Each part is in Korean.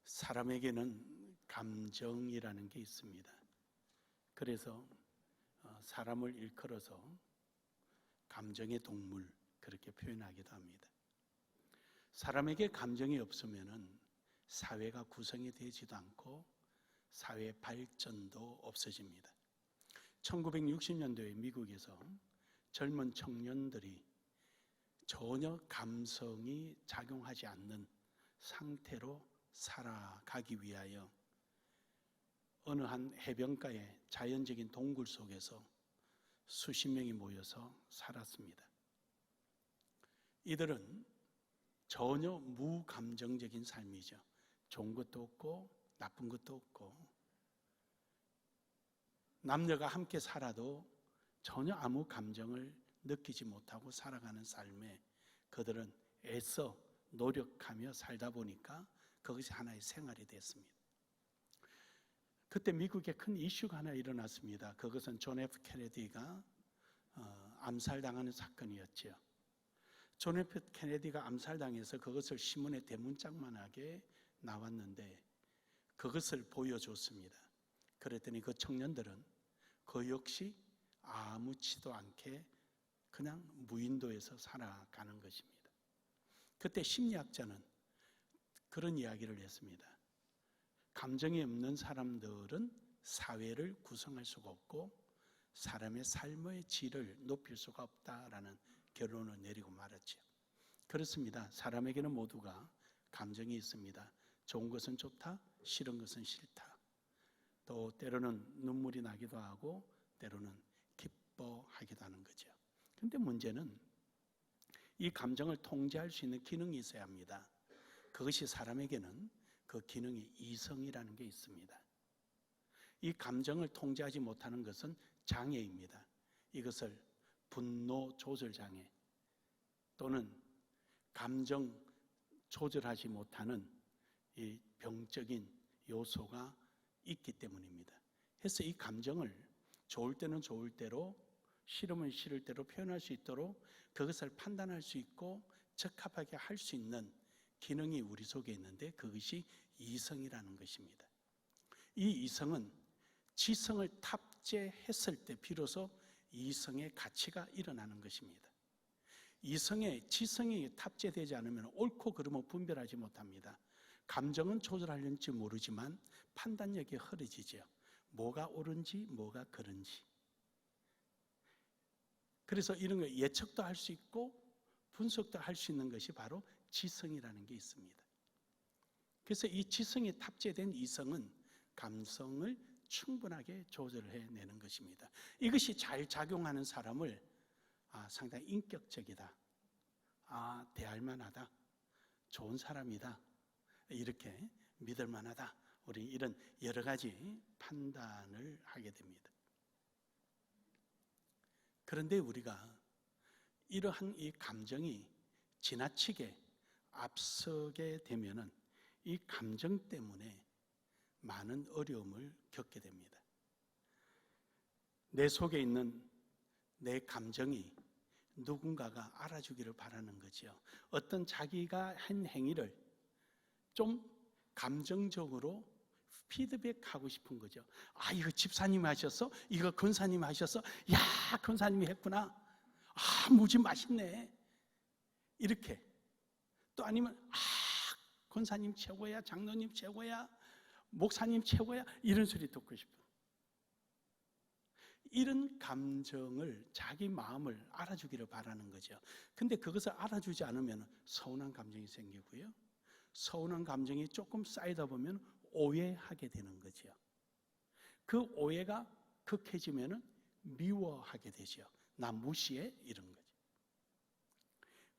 사람에게는 감정이라는 게 있습니다. 그래서 사람을 일컬어서 감정의 동물 그렇게 표현하기도 합니다. 사람에게 감정이 없으면 사회가 구성이 되지도 않고 사회 발전도 없어집니다. 1960년도에 미국에서 젊은 청년들이 전혀 감성이 작용하지 않는 상태로 살아가기 위하여 어느 한 해변가의 자연적인 동굴 속에서 수십 명이 모여서 살았습니다. 이들은 전혀 무감정적인 삶이죠. 좋은 것도 없고 나쁜 것도 없고, 남녀가 함께 살아도 전혀 아무 감정을 느끼지 못하고 살아가는 삶에 그들은 애써 노력하며 살다 보니까 그것이 하나의 생활이 됐습니다. 그때 미국에 큰 이슈가 하나 일어났습니다. 그것은 존 F 케네디가 암살당하는 사건이었죠. 존 F 케네디가 암살당해서 그것을 신문에 대문짝만하게 나왔는데 그것을 보여줬습니다. 그랬더니 그 청년들은 그 역시 아무렇지도 않게 그냥 무인도에서 살아가는 것입니다. 그때 심리학자는 그런 이야기를 했습니다. 감정이 없는 사람들은 사회를 구성할 수가 없고 사람의 삶의 질을 높일 수가 없다라는 결론을 내리고 말았죠. 그렇습니다. 사람에게는 모두가 감정이 있습니다. 좋은 것은 좋다, 싫은 것은 싫다. 또 때로는 눈물이 나기도 하고 때로는 기뻐하기도 하는 거죠. 그런데 문제는 이 감정을 통제할 수 있는 기능이 있어야 합니다. 그것이 사람에게는 그 기능이 이성이라는 게 있습니다. 이 감정을 통제하지 못하는 것은 장애입니다. 이것을 분노 조절 장애 또는 감정 조절하지 못하는 이 병적인 요소가 있기 때문입니다. 그래서 이 감정을 좋을 때는 좋을 대로, 싫으면 싫을 대로 표현할 수 있도록 그것을 판단할 수 있고 적합하게 할 수 있는 기능이 우리 속에 있는데 그것이 이성이라는 것입니다. 이 이성은 지성을 탑재했을 때 비로소 이성의 가치가 일어나는 것입니다. 지성이 탑재되지 않으면 옳고 그름을 분별하지 못합니다. 감정은 조절하려는지 모르지만 판단력이 흐려지죠. 뭐가 옳은지 뭐가 그른지. 그래서 이런 거 예측도 할 수 있고 분석도 할 수 있는 것이 바로 지성이라는 게 있습니다. 그래서 이 지성이 탑재된 이성은 감성을 충분하게 조절해내는 것입니다. 이것이 잘 작용하는 사람을 상당히 인격적이다, 대할 만하다, 좋은 사람이다, 이렇게 믿을 만하다, 우리 이런 여러 가지 판단을 하게 됩니다. 그런데 우리가 이러한 이 감정이 지나치게 앞서게 되면은 이 감정 때문에 많은 어려움을 겪게 됩니다. 내 속에 있는 내 감정이 누군가가 알아주기를 바라는 거죠. 어떤 자기가 한 행위를 좀 감정적으로 피드백하고 싶은 거죠. 이거 집사님이 하셨어? 이거 권사님이 하셨어? 야, 권사님이 했구나. 무지 맛있네. 이렇게. 또 아니면 권사님 최고야, 장로님 최고야, 목사님 최고야, 이런 소리 듣고 싶어. 이런 감정을, 자기 마음을 알아주기를 바라는 거죠. 근데 그것을 알아주지 않으면 서운한 감정이 생기고요, 서운한 감정이 조금 쌓이다 보면 오해하게 되는 거죠. 그 오해가 극해지면 미워하게 되죠. 나 무시해? 이런 거죠.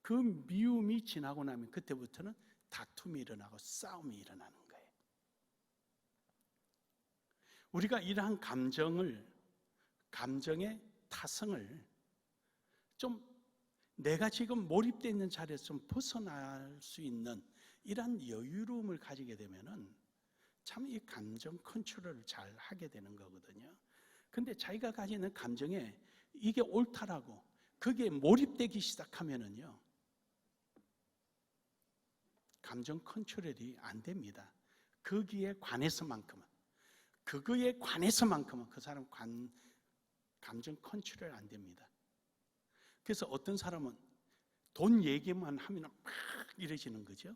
그 미움이 지나고 나면 그때부터는 다툼이 일어나고 싸움이 일어나는 거예요. 우리가 이러한 감정의 타성을 좀 내가 지금 몰입되어 있는 자리에서 좀 벗어날 수 있는 이러한 여유로움을 가지게 되면은 참 이 감정 컨트롤을 잘 하게 되는 거거든요. 근데 자기가 가지는 감정에 이게 옳다라고 거기에 몰입되기 시작하면은요, 감정 컨트롤이 안 됩니다. 거기에 관해서만큼은 그 사람 감정 컨트롤 안 됩니다. 그래서 어떤 사람은 돈 얘기만 하면 막 이래지는 거죠.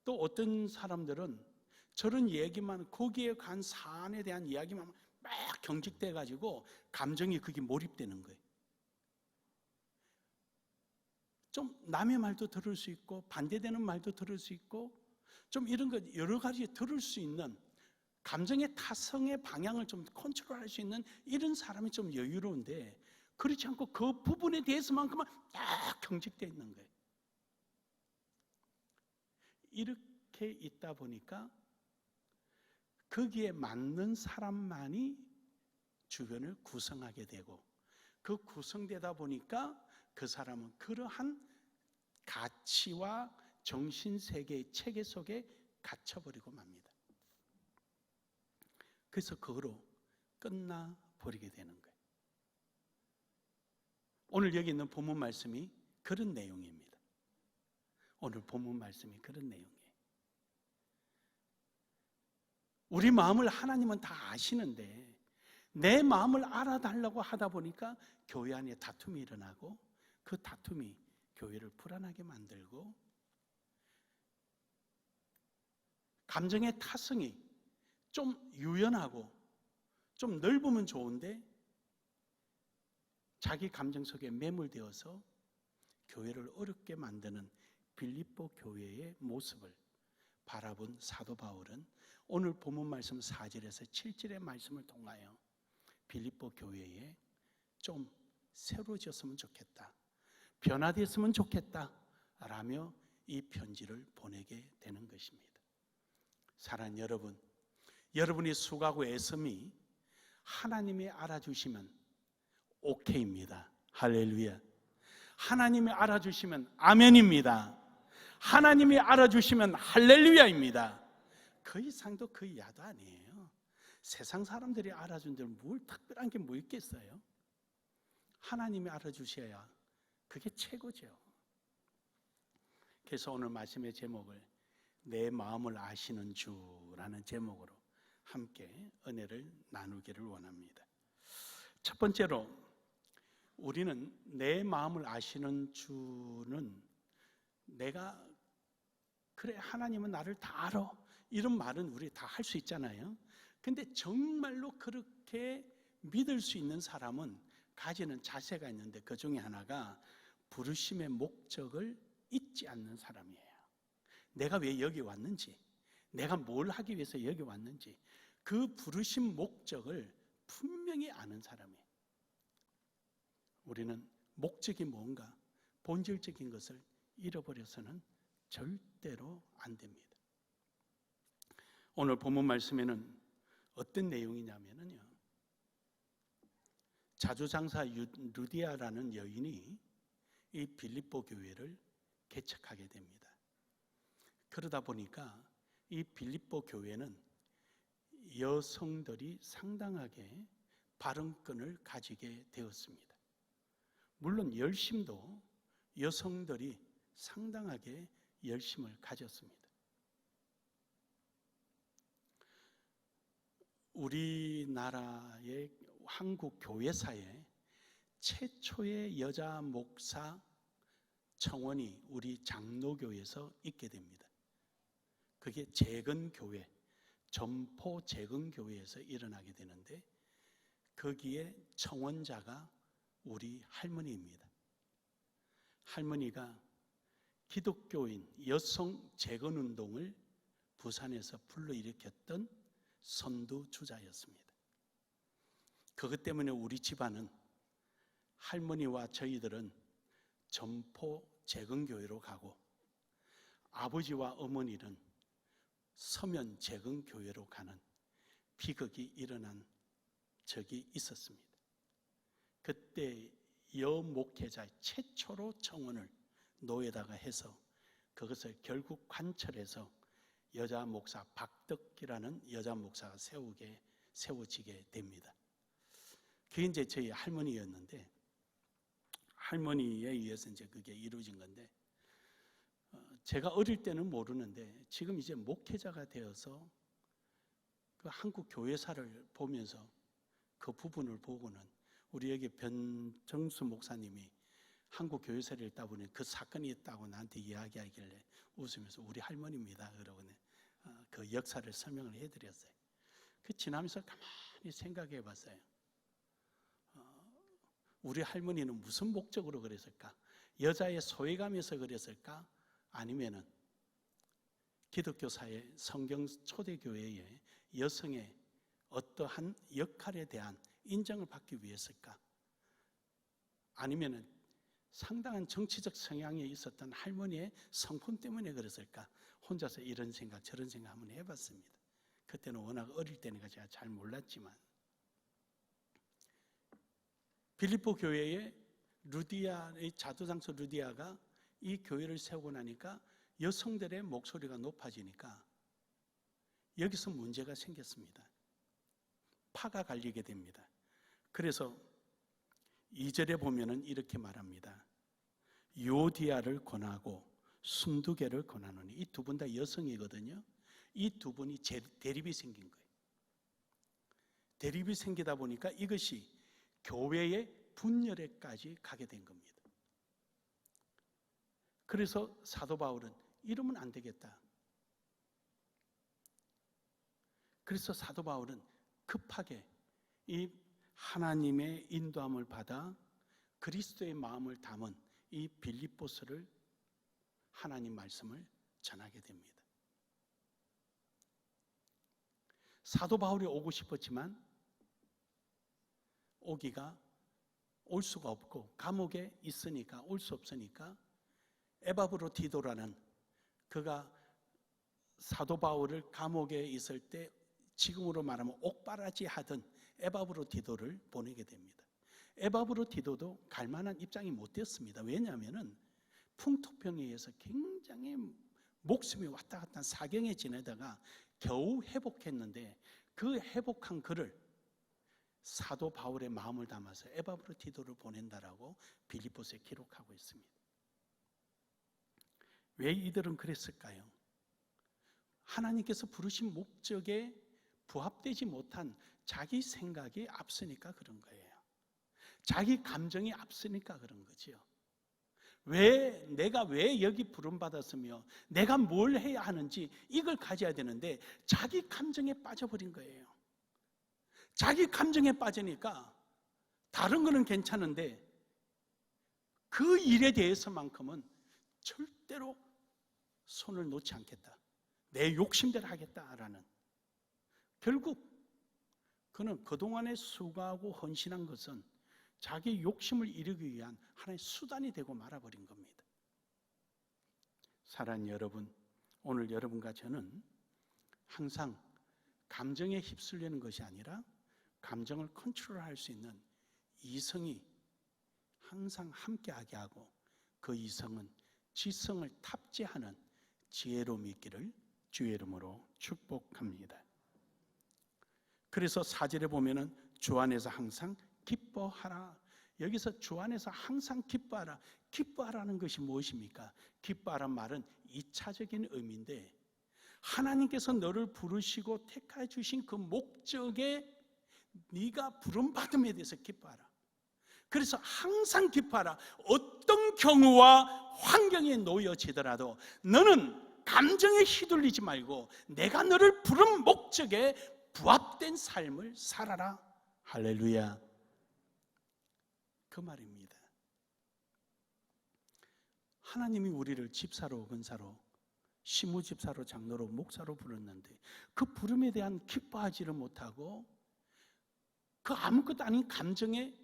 또 어떤 사람들은 저런 얘기만, 거기에 간 사안에 대한 이야기만 막 경직돼 가지고 감정이 그게 몰입되는 거예요. 좀 남의 말도 들을 수 있고 반대되는 말도 들을 수 있고 좀 이런 거 여러 가지 들을 수 있는, 감정의 타성의 방향을 좀 컨트롤할 수 있는 이런 사람이 좀 여유로운데, 그렇지 않고 그 부분에 대해서만큼은 딱 경직되어 있는 거예요. 이렇게 있다 보니까 거기에 맞는 사람만이 주변을 구성하게 되고, 그 구성되다 보니까 그 사람은 그러한 가치와 정신세계의 체계 속에 갇혀버리고 맙니다. 그래서 그거로 끝나버리게 되는 거예요. 오늘 여기 있는 본문 말씀이 그런 내용입니다. 오늘 본문 말씀이 그런 내용이에요. 우리 마음을 하나님은 다 아시는데 내 마음을 알아달라고 하다 보니까 교회 안에 다툼이 일어나고, 그 다툼이 교회를 불안하게 만들고, 감정의 타성이 좀 유연하고 좀 넓으면 좋은데 자기 감정 속에 매몰되어서 교회를 어렵게 만드는 빌립보 교회의 모습을 바라본 사도 바울은 오늘 본문 말씀 4절에서 7절의 말씀을 통하여 빌립보 교회에 좀 새로워졌으면 좋겠다, 변화됐으면 좋겠다 라며 이 편지를 보내게 되는 것입니다. 사랑하는 여러분, 여러분이 수고하고 애씀이 하나님이 알아주시면 오케이입니다. 할렐루야. 하나님이 알아주시면 아멘입니다. 하나님이 알아주시면 할렐루야입니다. 그 이상도 그 이하도 아니에요. 세상 사람들이 알아준들 뭘 특별한 게 뭐 있겠어요? 하나님이 알아주셔야 그게 최고죠. 그래서 오늘 말씀의 제목을 내 마음을 아시는 주라는 제목으로 함께 은혜를 나누기를 원합니다. 첫 번째로, 우리는 내 마음을 아시는 주는, 내가 그래 하나님은 나를 다 알아, 이런 말은 우리 다 할 수 있잖아요. 근데 정말로 그렇게 믿을 수 있는 사람은 가지는 자세가 있는데, 그 중에 하나가 부르심의 목적을 잊지 않는 사람이에요. 내가 왜 여기 왔는지, 내가 뭘 하기 위해서 여기 왔는지, 그 부르심 목적을 분명히 아는 사람이에요. 우리는 목적이 뭔가 본질적인 것을 잃어버려서는 절대로 안 됩니다. 오늘 본문 말씀에는 어떤 내용이냐면요, 자주장사 루디아라는 여인이 이 빌립보 교회를 개척하게 됩니다. 그러다 보니까 이 빌립보 교회는 여성들이 상당하게 발언권을 가지게 되었습니다. 물론 열심도 여성들이 상당하게 열심을 가졌습니다. 우리나라의 한국 교회사에 최초의 여자 목사 청원이 우리 장로교에서 있게 됩니다. 그게 재건교회, 점포 재건교회에서 일어나게 되는데, 거기에 청원자가 우리 할머니입니다. 할머니가 기독교인 여성 재건운동을 부산에서 불러일으켰던 선두주자였습니다. 그것 때문에 우리 집안은, 할머니와 저희들은 점포 재건교회로 가고, 아버지와 어머니는 서면 재건교회로 가는 비극이 일어난 적이 있었습니다. 그때 여목회자 최초로 청원을 노에다가 해서 그것을 결국 관철해서 여자 목사 박덕기라는 여자 목사가 세워지게 됩니다. 그게 이제 저희 할머니였는데, 할머니에 의해서 이제 그게 이루어진 건데, 제가 어릴 때는 모르는데 지금 이제 목회자가 되어서 그 한국 교회사를 보면서 그 부분을 보고는 우리 여기 변정수 목사님이 한국 교회사를 읽다 보니 그 사건이 있다고 나한테 이야기하길래 웃으면서 우리 할머니입니다. 그러고 그 역사를 설명을 해드렸어요. 그 지나면서 가만히 생각해 봤어요. 우리 할머니는 무슨 목적으로 그랬을까? 여자의 소외감에서 그랬을까? 아니면은 기독교 사회 성경 초대교회의 여성의 어떠한 역할에 대한 인정을 받기 위해서일까? 아니면은 상당한 정치적 성향이 있었던 할머니의 성품 때문에 그랬을까? 혼자서 이런 생각 저런 생각 한번 해봤습니다. 그때는 워낙 어릴 때니까 제가 잘 몰랐지만 빌립보 교회의 루디아의 자두장소 루디아가 이 교회를 세우고 나니까 여성들의 목소리가 높아지니까 여기서 문제가 생겼습니다. 파가 갈리게 됩니다. 그래서 2절에 보면은 이렇게 말합니다. 요디아를 권하고 순두개를 권하노니, 이 두 분 다 여성이거든요. 이 두 분이 대립이 생긴 거예요. 대립이 생기다 보니까 이것이 교회의 분열에까지 가게 된 겁니다. 그래서 사도 바울은 이러면 안 되겠다. 그래서 사도 바울은 급하게 이 하나님의 인도함을 받아 그리스도의 마음을 담은 이 빌립보서를 하나님 말씀을 전하게 됩니다. 사도 바울이 오고 싶었지만 올 수가 없고 감옥에 있으니까 올 수 없으니까 에바브로디도라는, 그가 사도 바울을 감옥에 있을 때 지금으로 말하면 옥바라지 하던 에바브로디도를 보내게 됩니다. 에바브로디도도 갈 만한 입장이 못 됐습니다. 왜냐하면 풍토병에 의해서 굉장히 목숨이 왔다 갔다 사경에 지내다가 겨우 회복했는데 그 회복한 그를 사도 바울의 마음을 담아서 에바브로디도를 보낸다라고 빌립보서에 기록하고 있습니다. 왜 이들은 그랬을까요? 하나님께서 부르신 목적에 부합되지 못한 자기 생각이 앞서니까 그런 거예요. 자기 감정이 앞서니까 그런 거지요. 내가 왜 여기 부름받았으며 내가 뭘 해야 하는지 이걸 가져야 되는데 자기 감정에 빠져버린 거예요. 자기 감정에 빠지니까 다른 거는 괜찮은데 그 일에 대해서만큼은 절대로 손을 놓지 않겠다. 내 욕심대로 하겠다라는, 결국 그는 그동안에 수고하고 헌신한 것은 자기 욕심을 이루기 위한 하나의 수단이 되고 말아버린 겁니다. 사랑하는 여러분, 오늘 여러분과 저는 항상 감정에 휩쓸리는 것이 아니라 감정을 컨트롤할 수 있는 이성이 항상 함께하게 하고 그 이성은 지성을 탑재하는 지혜로움이 있기를 주의 이름으로 축복합니다. 그래서 4절에 보면은 주 안에서 항상 기뻐하라. 여기서 주 안에서 항상 기뻐하라. 기뻐하라는 것이 무엇입니까? 기뻐하란 말은 2차적인 의미인데 하나님께서 너를 부르시고 택하여 주신 그 목적에 네가 부름받음에 대해서 기뻐하라. 그래서 항상 기뻐하라. 어떤 경우와 환경에 놓여지더라도 너는 감정에 휘둘리지 말고 내가 너를 부른 목적에 부합된 삶을 살아라. 할렐루야. 그 말입니다. 하나님이 우리를 집사로, 권사로, 시무집사로, 장로로, 목사로 부르는데 그 부름에 대한 기뻐하지를 못하고 그 아무것도 아닌 감정에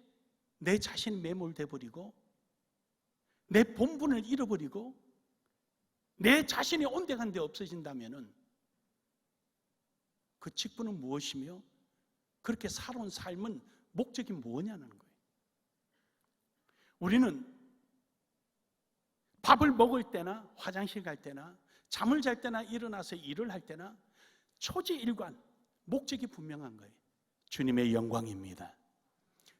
내 자신이 매몰돼 버리고 내 본분을 잃어버리고 내 자신이 온데간데 없어진다면 그 직분은 무엇이며 그렇게 살아온 삶은 목적이 뭐냐는 거예요. 우리는 밥을 먹을 때나 화장실 갈 때나 잠을 잘 때나 일어나서 일을 할 때나 초지일관 목적이 분명한 거예요. 주님의 영광입니다.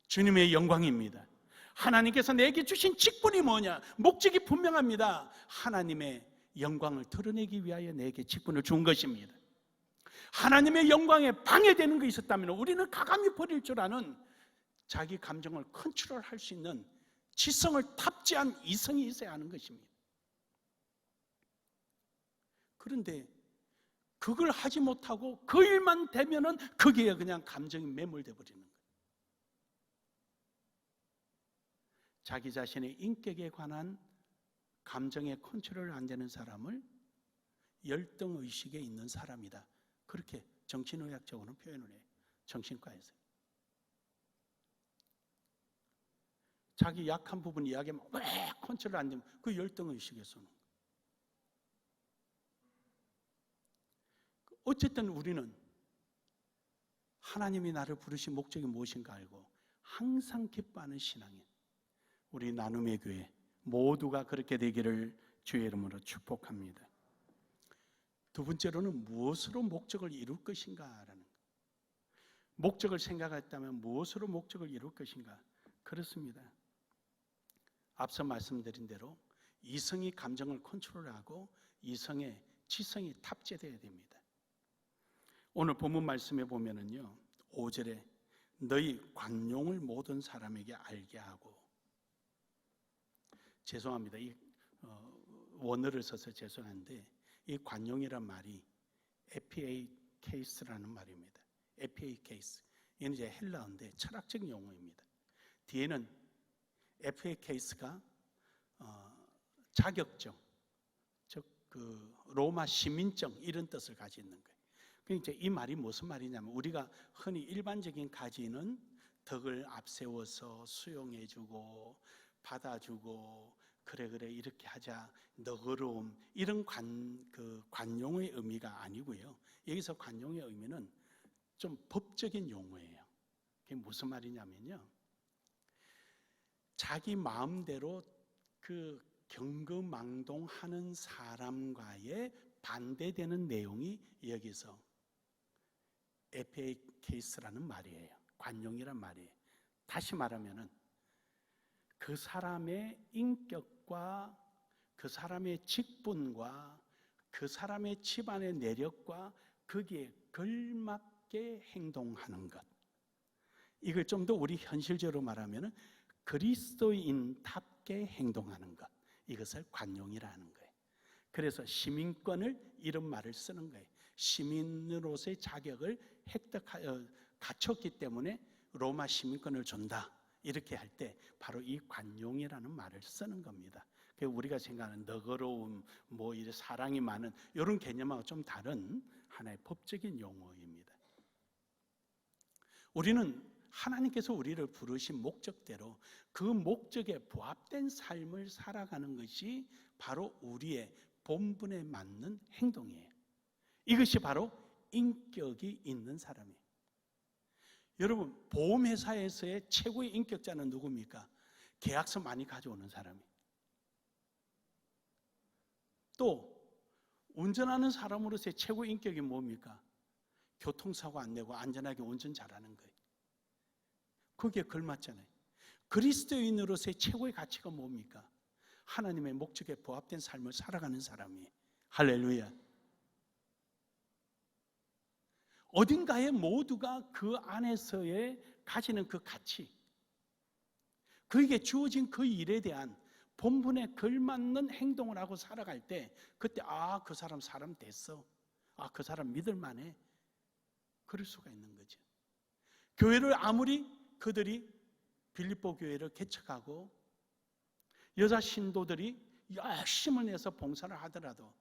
주님의 영광입니다. 하나님께서 내게 주신 직분이 뭐냐? 목적이 분명합니다. 하나님의 영광을 드러내기 위하여 내게 직분을 준 것입니다. 하나님의 영광에 방해되는 게 있었다면 우리는 가감히 버릴 줄 아는 자기 감정을 컨트롤할 수 있는 지성을 탑재한 이성이 있어야 하는 것입니다. 그런데 그걸 하지 못하고 그 일만 되면은 거기에 그냥 감정이 매몰돼 버리는 거예요. 자기 자신의 인격에 관한 감정의 컨트롤 안 되는 사람을 열등의식에 있는 사람이다. 그렇게 정신의학적으로는 표현을 해요. 정신과에서. 자기 약한 부분 이야기하면 왜 컨트롤 안 되면 그 열등의식에서는. 어쨌든 우리는 하나님이 나를 부르신 목적이 무엇인가 알고 항상 기뻐하는 신앙인 우리 나눔의 교회 모두가 그렇게 되기를 주의 이름으로 축복합니다. 두 번째로는 무엇으로 목적을 이룰 것인가라는 것. 목적을 생각했다면 무엇으로 목적을 이룰 것인가? 그렇습니다. 앞서 말씀드린 대로 이성이 감정을 컨트롤하고 이성의 지성이 탑재되어야 됩니다. 오늘 본문 말씀에 보면은요, 5절에 너희 관용을 모든 사람에게 알게 하고, 죄송합니다. 이 원어를 써서 죄송한데 이 관용이란 말이 에피에이 케이스라는 말입니다. 에피에이 케이스. 이건 이제 헬라어인데 철학적 용어입니다. 뒤에는 에피에이 케이스가 자격증, 즉 그 로마 시민증 이런 뜻을 가지고 있는 거예요. 그러니까 이 말이 무슨 말이냐면 우리가 흔히 일반적인 가지는 덕을 앞세워서 수용해주고 받아주고 그래 이렇게 하자 너그러움 이런 관용의 의미가 아니고요. 여기서 관용의 의미는 좀 법적인 용어예요. 그게 무슨 말이냐면요, 자기 마음대로 그 경거망동하는 사람과의 반대되는 내용이 여기서 에페이 케이스라는 말이에요. 관용이란 말이에요. 다시 말하면은 그 사람의 인격과 그 사람의 직분과 그 사람의 집안의 내력과 거기에 걸맞게 행동하는 것. 이걸 좀 더 우리 현실적으로 말하면은 그리스도인답게 행동하는 것. 이것을 관용이라는 거예요. 그래서 시민권을 이런 말을 쓰는 거예요. 시민으로서의 자격을 갖췄기 때문에 로마 시민권을 준다. 이렇게 할 때 바로 이 관용이라는 말을 쓰는 겁니다. 우리가 생각하는 너그러움, 뭐 이런 사랑이 많은 이런 개념하고 좀 다른 하나의 법적인 용어입니다. 우리는 하나님께서 우리를 부르신 목적대로 그 목적에 부합된 삶을 살아가는 것이 바로 우리의 본분에 맞는 행동이에요. 이것이 바로 인격이 있는 사람이에요. 여러분, 보험회사에서의 최고의 인격자는 누굽니까? 계약서 많이 가져오는 사람이에요. 또 운전하는 사람으로서의 최고의 인격이 뭡니까? 교통사고 안 내고 안전하게 운전 잘하는 거예요. 거기에 걸맞잖아요. 그리스도인으로서의 최고의 가치가 뭡니까? 하나님의 목적에 부합된 삶을 살아가는 사람이에요. 할렐루야. 어딘가에 모두가 그 안에서의 가지는 그 가치, 그에게 주어진 그 일에 대한 본분에 걸맞는 행동을 하고 살아갈 때 그때 그 사람 됐어. 그 사람 믿을만해. 그럴 수가 있는 거죠. 교회를 아무리 그들이 빌립보 교회를 개척하고 여자 신도들이 열심을 내서 봉사를 하더라도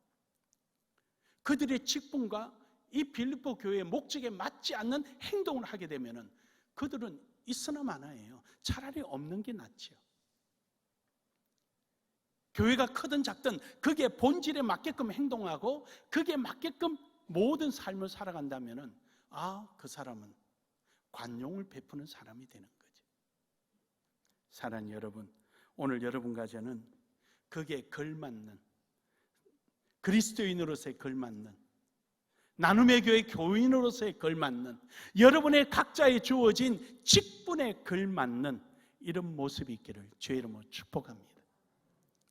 그들의 직분과 이 빌립보 교회의 목적에 맞지 않는 행동을 하게 되면은 그들은 있으나 마나예요. 차라리 없는 게 낫죠. 교회가 크든 작든 그게 본질에 맞게끔 행동하고 그게 맞게끔 모든 삶을 살아간다면은 그 사람은 관용을 베푸는 사람이 되는 거죠. 사랑하는 여러분, 오늘 여러분과 저는 그게 걸맞는 그리스도인으로서의 걸맞는 나눔의 교회 교인으로서의 걸맞는 여러분의 각자에 주어진 직분에 걸맞는 이런 모습이 있기를 주의 이름으로 축복합니다.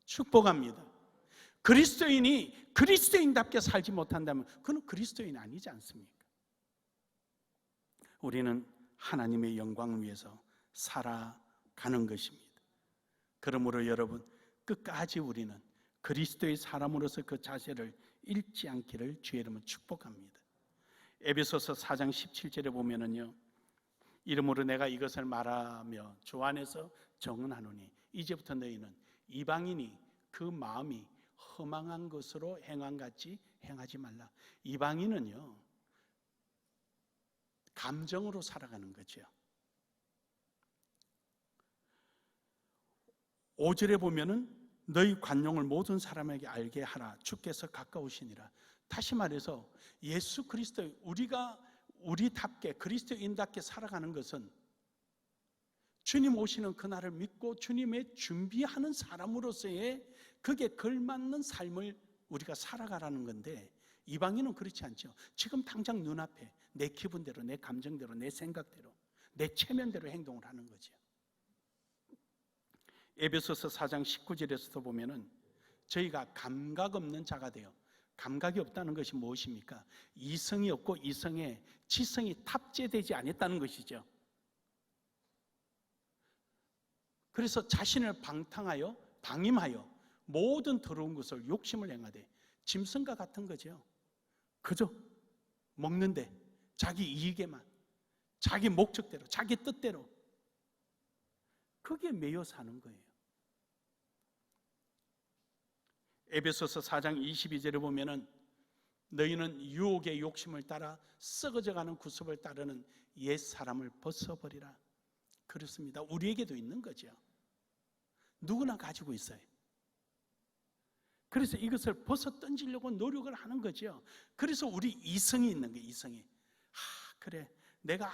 축복합니다. 그리스도인이 그리스도인답게 살지 못한다면 그는 그리스도인 아니지 않습니까? 우리는 하나님의 영광을 위해서 살아가는 것입니다. 그러므로 여러분, 끝까지 우리는 그리스도의 사람으로서 그 자세를 잃지 않기를 주의 이름으로 축복합니다. 에베소서 4장 17절에 보면은요, 이러므로 내가 이것을 말하며 주 안에서 정언하노니 이제부터 너희는 이방인이 그 마음이 허망한 것으로 행함같이 행하지 말라. 이방인은요, 감정으로 살아가는 거죠. 5절에 보면은 너희 관용을 모든 사람에게 알게 하라. 주께서 가까우시니라. 다시 말해서 예수 그리스도, 우리가 우리답게 그리스도인답게 살아가는 것은 주님 오시는 그날을 믿고 주님의 준비하는 사람으로서의 그게 걸맞는 삶을 우리가 살아가라는 건데, 이방인은 그렇지 않죠. 지금 당장 눈앞에 내 기분대로, 내 감정대로, 내 생각대로, 내 체면대로 행동을 하는 거죠. 에베소서 4장 19절에서도 보면은 저희가 감각 없는 자가 되어, 감각이 없다는 것이 무엇입니까? 이성이 없고 이성에 지성이 탑재되지 않았다는 것이죠. 그래서 자신을 방임하여 모든 더러운 것을 욕심을 행하되, 짐승과 같은 거죠. 그저 먹는데 자기 이익에만, 자기 목적대로, 자기 뜻대로, 그게 매여 사는 거예요. 에베소서 4장 22절에 보면은 너희는 유혹의 욕심을 따라 썩어져가는 구습을 따르는 옛 사람을 벗어버리라. 그렇습니다. 우리에게도 있는 거죠. 누구나 가지고 있어요. 그래서 이것을 벗어 던지려고 노력을 하는 거죠. 그래서 우리 이성이 있는 거예요. 이성이. 그래, 내가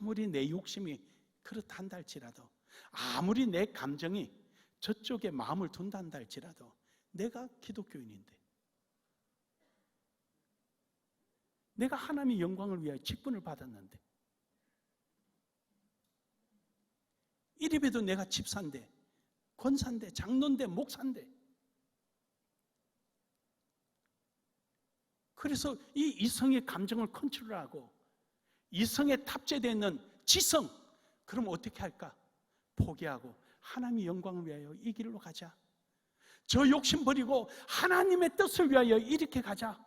아무리 내 욕심이 그렇단다 할지라도, 아무리 내 감정이 저쪽에 마음을 둔단다 할지라도, 내가 기독교인인데, 내가 하나님의 영광을 위하여 직분을 받았는데, 이래봬도 내가 집사인데, 권사인데, 장로인데, 목사인데, 그래서 이 이성의 감정을 컨트롤하고 이성에 탑재되어 있는 지성, 그럼 어떻게 할까? 포기하고 하나님의 영광을 위하여 이 길로 가자. 저 욕심 버리고 하나님의 뜻을 위하여 이렇게 가자.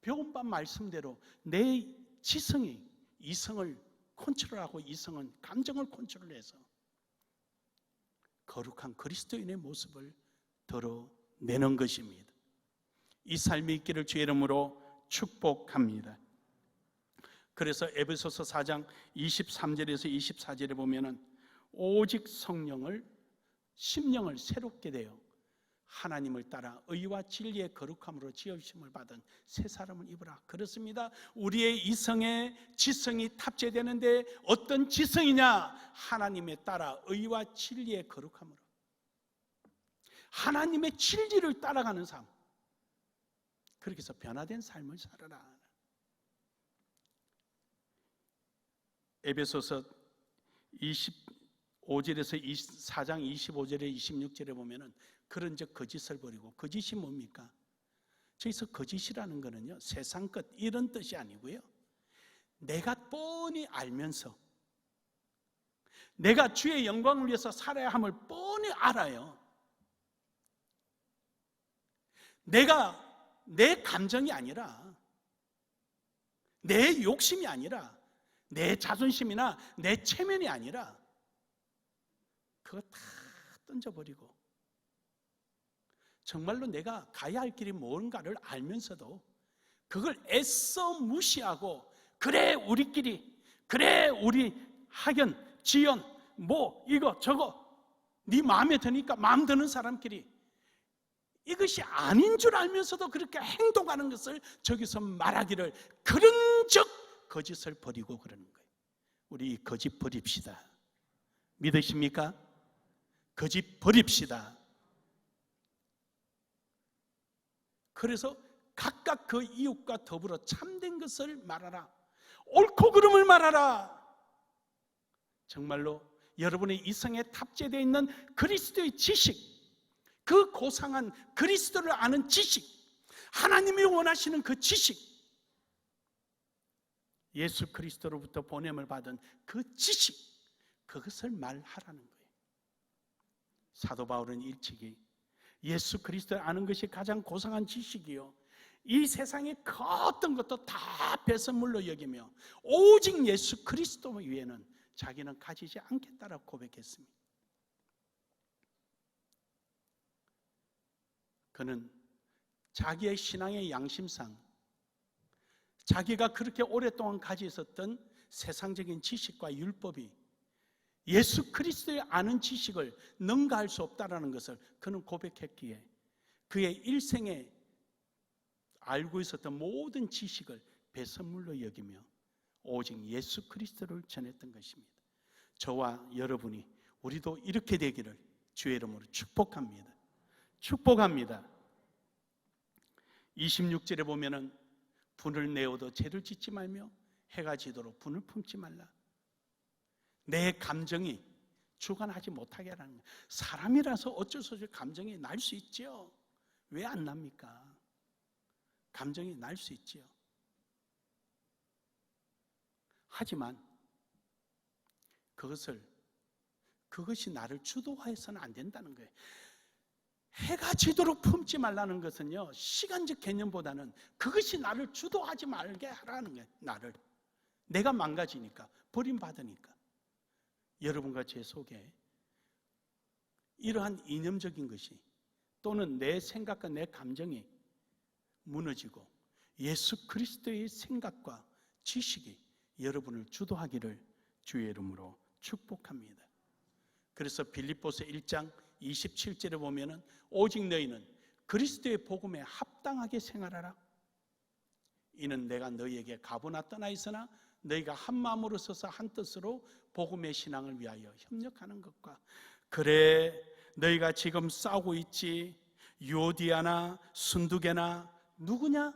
배운 바 말씀대로 내 지성이 이성을 컨트롤하고, 이성은 감정을 컨트롤해서 거룩한 그리스도인의 모습을 드러내는 것입니다. 이 삶이 있기를 주의 이름으로 축복합니다. 그래서 에베소서 4장 23절에서 24절에 보면은 오직 성령을, 심령을 새롭게 되어 하나님을 따라 의와 진리의 거룩함으로 지으심을 받은 새 사람을 입으라. 그렇습니다. 우리의 이성에 지성이 탑재되는데 어떤 지성이냐? 하나님에 따라 의와 진리의 거룩함으로, 하나님의 진리를 따라가는 삶, 그렇게 해서 변화된 삶을 살아라. 에베소서 25절에서 4장 25절에 26절에 보면은 그런 적 거짓을 버리고, 거짓이 뭡니까? 저기서 거짓이라는 거는요, 세상 것 이런 뜻이 아니고요, 내가 뻔히 알면서 내가 주의 영광을 위해서 살아야 함을 뻔히 알아요. 내가 내 감정이 아니라, 내 욕심이 아니라, 내 자존심이나 내 체면이 아니라 그거 다 던져버리고 정말로 내가 가야 할 길이 뭔가를 알면서도 그걸 애써 무시하고, 그래 우리끼리, 그래 우리 학연, 지연, 뭐 이거 저거 네 마음에 드니까 마음 드는 사람끼리, 이것이 아닌 줄 알면서도 그렇게 행동하는 것을 저기서 말하기를 그런 적 거짓을 버리고 그러는 거예요. 우리 거짓 버립시다. 믿으십니까? 거짓 버립시다. 그래서 각각 그 이웃과 더불어 참된 것을 말하라. 옳고 그름을 말하라. 정말로 여러분의 이성에 탑재되어 있는 그리스도의 지식, 그 고상한 그리스도를 아는 지식, 하나님이 원하시는 그 지식, 예수 그리스도로부터 보냄을 받은 그 지식, 그것을 말하라는 거예요. 사도 바울은 일찍이 예수 그리스도를 아는 것이 가장 고상한 지식이요, 이 세상의 그 어떤 것도 다 배설물로 여기며 오직 예수 그리스도 위에는 자기는 가지지 않겠다라고 고백했습니다. 그는 자기의 신앙의 양심상 자기가 그렇게 오랫동안 가지고 있었던 세상적인 지식과 율법이 예수 그리스도의 아는 지식을 능가할 수 없다는 것을 그는 고백했기에 그의 일생에 알고 있었던 모든 지식을 배설물로 여기며 오직 예수 그리스도를 전했던 것입니다. 저와 여러분이 우리도 이렇게 되기를 주의 이름으로 축복합니다. 축복합니다. 26절에 보면은 분을 내어도 죄를 짓지 말며 해가 지도록 분을 품지 말라. 내 감정이 주관하지 못하게 하라는 거예요. 사람이라서 어쩔 수 없이 감정이 날 수 있죠. 왜 안 납니까? 감정이 날 수 있지요. 하지만 그것이 나를 주도해서는 안 된다는 거예요. 해가 지도록 품지 말라는 것은요, 시간적 개념보다는 그것이 나를 주도하지 말게 하라는 거예요. 내가 망가지니까, 버림받으니까. 여러분과 제 속에 이러한 이념적인 것이 또는 내 생각과 내 감정이 무너지고 예수 그리스도의 생각과 지식이 여러분을 주도하기를 주의 이름으로 축복합니다. 그래서 빌립보서 1장 27절에 보면은 오직 너희는 그리스도의 복음에 합당하게 생활하라. 이는 내가 너희에게 가보나 떠나 있으나 너희가 한 마음으로 서서 한 뜻으로 복음의 신앙을 위하여 협력하는 것과, 그래 너희가 지금 싸우고 있지. 유오디아나 순두개나 누구냐?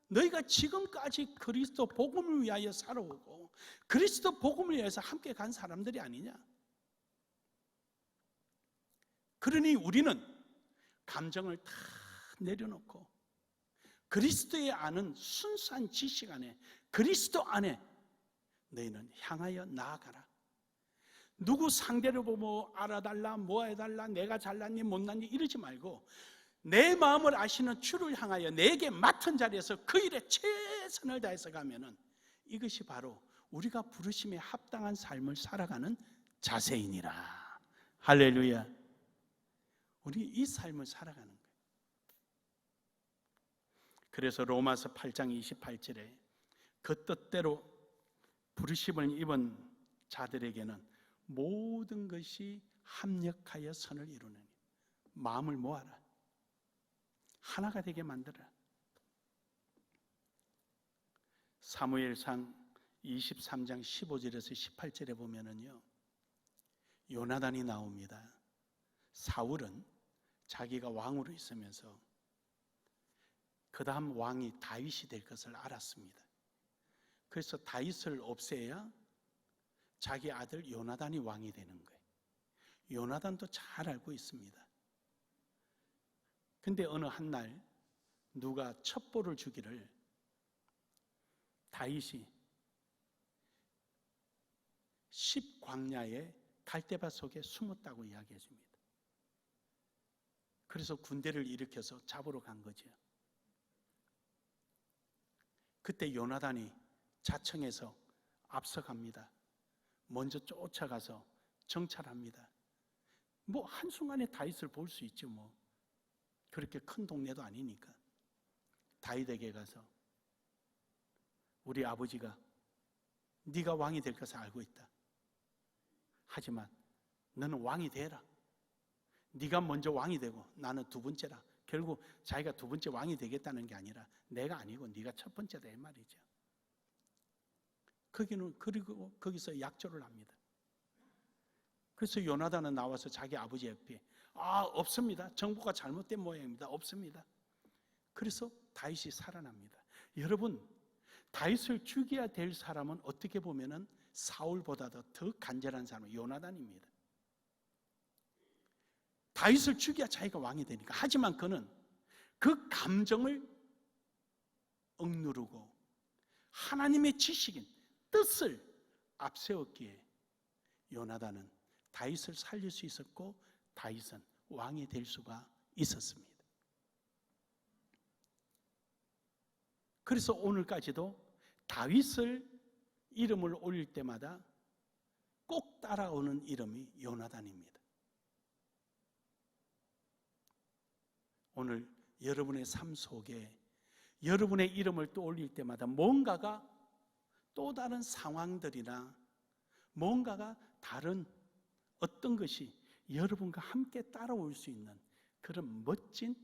너희가 지금까지 그리스도 복음을 위하여 살아오고 그리스도 복음을 위해서 함께 간 사람들이 아니냐? 그러니 우리는 감정을 다 내려놓고 그리스도의 아는 순수한 지식 안에, 그리스도 안에 너희는 향하여 나아가라. 누구 상대를 보고 알아달라, 뭐 해달라, 내가 잘났니 못났니 이러지 말고 내 마음을 아시는 주를 향하여 내게 맡은 자리에서 그 일에 최선을 다해서 가면은 이것이 바로 우리가 부르심에 합당한 삶을 살아가는 자세이니라. 할렐루야. 우리 이 삶을 살아가는 거예요. 그래서 로마서 8장 28절에 그 뜻대로 부르심을 입은 자들에게는 모든 것이 합력하여 선을 이루는, 마음을 모아라. 하나가 되게 만들어라. 사무엘상 23장 15절에서 18절에 보면은요, 요나단이 나옵니다. 사울은 자기가 왕으로 있으면서 그 다음 왕이 다윗이 될 것을 알았습니다. 그래서 다윗을 없애야 자기 아들 요나단이 왕이 되는 거예요. 요나단도 잘 알고 있습니다. 근데 어느 한날 누가 첩보를 주기를 다윗이 10광야의 갈대밭 속에 숨었다고 이야기해 줍니다. 그래서 군대를 일으켜서 잡으러 간 거죠. 그때 요나단이 자청해서 앞서갑니다. 먼저 쫓아가서 정찰합니다. 뭐 한순간에 다윗을 볼 수 있죠. 뭐 그렇게 큰 동네도 아니니까. 다윗에게 가서 우리 아버지가 네가 왕이 될 것을 알고 있다. 하지만 너는 왕이 되라. 네가 먼저 왕이 되고 나는 두 번째라. 결국 자기가 두 번째 왕이 되겠다는 게 아니라 내가 아니고 네가 첫 번째다 이 말이죠. 그리고 거기서 약조를 합니다. 그래서 요나단은 나와서 자기 아버지 옆에 없습니다. 정보가 잘못된 모양입니다. 없습니다. 그래서 다윗이 살아납니다. 여러분, 다윗을 죽여야 될 사람은 어떻게 보면은 사울보다도 더 간절한 사람은 요나단입니다. 다윗을 죽여야 자기가 왕이 되니까. 하지만 그는 그 감정을 억누르고 하나님의 지식인 뜻을 앞세웠기에 요나단은 다윗을 살릴 수 있었고 다윗은 왕이 될 수가 있었습니다. 그래서 오늘까지도 다윗을 이름을 올릴 때마다 꼭 따라오는 이름이 요나단입니다. 오늘 여러분의 삶 속에 여러분의 이름을 또 올릴 때마다 뭔가가 또 다른 상황들이나 뭔가가 다른 어떤 것이 여러분과 함께 따라올 수 있는 그런 멋진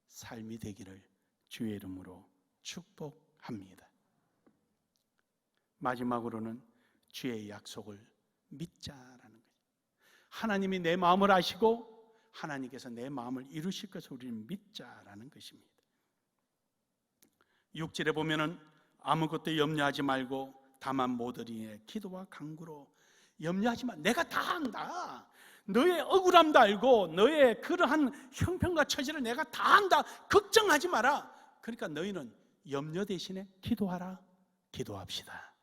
삶이 되기를 주의 이름으로 축복합니다. 마지막으로는 주의 약속을 믿자라는 거예요. 하나님이 내 마음을 아시고 하나님께서 내 마음을 이루실 것을 우리는 믿자라는 것입니다. 6절에 보면은 아무것도 염려하지 말고 다만 모든 기도와 간구로 염려하지 마. 내가 다 한다. 너의 억울함도 알고 너의 그러한 형편과 처지를 내가 다 한다. 걱정하지 마라. 그러니까 너희는 염려 대신에 기도하라. 기도합시다.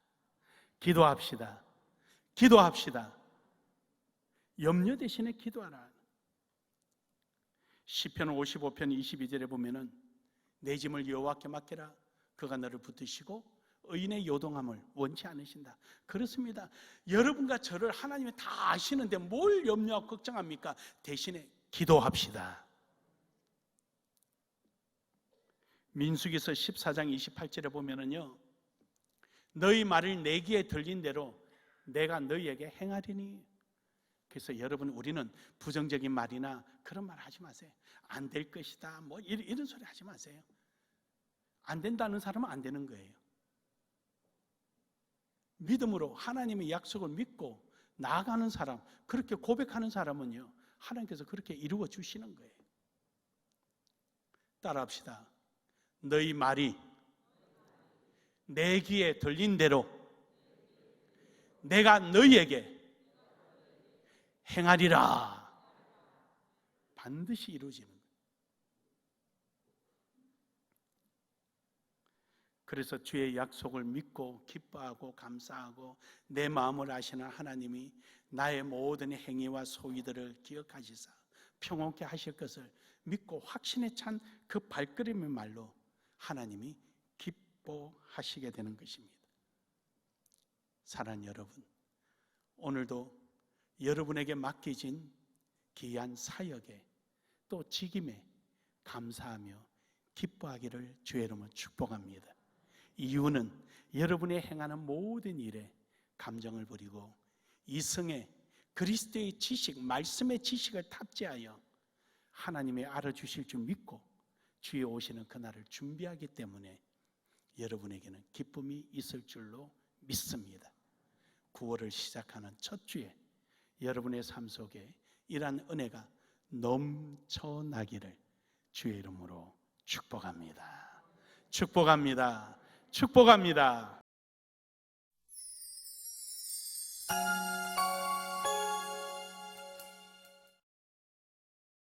기도합시다. 기도합시다. 염려 대신에 기도하라. 시편 55편 22절에 보면은 내 짐을 여호와께 맡기라. 그가 너를 붙드시고 의인의 요동함을 원치 않으신다. 그렇습니다. 여러분과 저를 하나님이 다 아시는데 뭘 염려하고 걱정합니까? 대신에 기도합시다. 민수기서 14장 28절에 보면은요, 너희 말을 내 귀에 들린 대로 내가 너희에게 행하리니. 그래서 여러분, 우리는 부정적인 말이나 그런 말 하지 마세요. 안 될 것이다 뭐 이런 소리 하지 마세요. 안 된다는 사람은 안 되는 거예요. 믿음으로 하나님의 약속을 믿고 나아가는 사람, 그렇게 고백하는 사람은요, 하나님께서 그렇게 이루어 주시는 거예요. 따라합시다. 너희 말이 내 귀에 들린 대로 내가 너희에게 행하리라. 반드시 이루어지는 거예요. 그래서 주의 약속을 믿고 기뻐하고 감사하고 내 마음을 아시는 하나님이 나의 모든 행위와 소위들을 기억하시사 평온케 하실 것을 믿고 확신에 찬 그 발걸음의 말로 하나님이 기뻐하시게 되는 것입니다. 사랑하는 여러분, 오늘도 여러분에게 맡겨진 귀한 사역에 또 직임에 감사하며 기뻐하기를 주의 이름으로 축복합니다. 이유는 여러분이 행하는 모든 일에 감정을 버리고 이성의 그리스도의 지식, 말씀의 지식을 탑재하여 하나님이 알아주실 줄 믿고 주의 오시는 그날을 준비하기 때문에 여러분에게는 기쁨이 있을 줄로 믿습니다. 9월을 시작하는 첫 주에 여러분의 삶 속에 이러한 은혜가 넘쳐나기를 주의 이름으로 축복합니다. 축복합니다. 축복합니다.